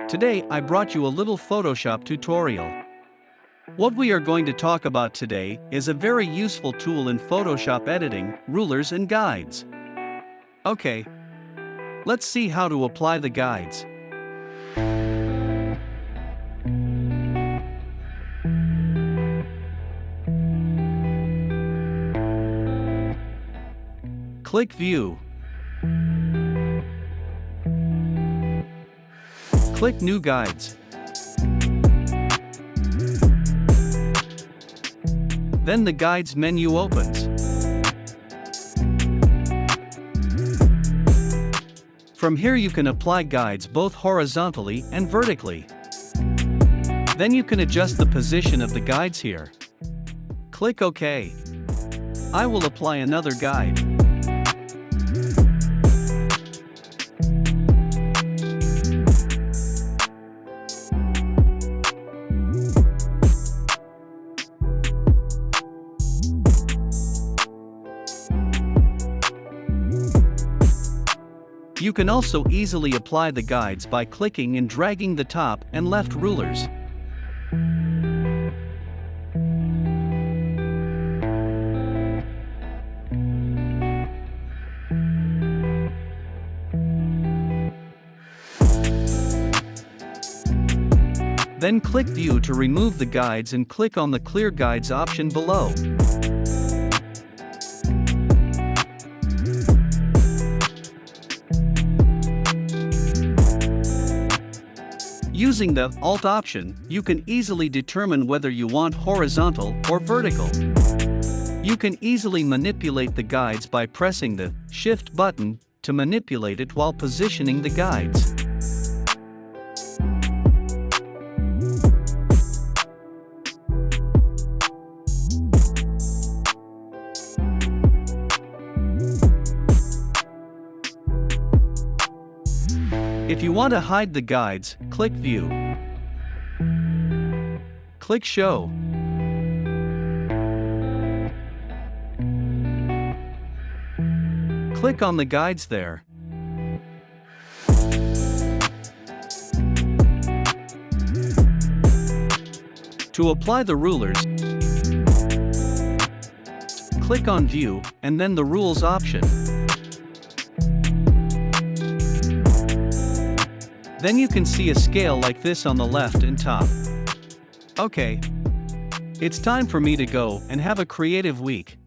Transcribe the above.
Today I brought you a little Photoshop tutorial. What we are going to talk about today is a very useful tool in Photoshop editing, rulers and guides. Okay, let's see how to apply the guides. Click View. Click New Guides. Then the Guides menu opens. From here you can apply guides both horizontally and vertically. Then you can adjust the position of the guides here. Click OK. I will apply another guide. You can also easily apply the guides by clicking and dragging the top and left rulers. Then click View to remove the guides and click on the Clear Guides option below. Using the Alt option, you can easily determine whether you want horizontal or vertical. You can easily manipulate the guides by pressing the Shift button to manipulate it while positioning the guides. If you want to hide the guides, click View. Click Show. Click on the guides there. To apply the rulers, click on View and then the Rules option. Then you can see a scale like this on the left and top. Okay. It's time for me to go and have a creative week.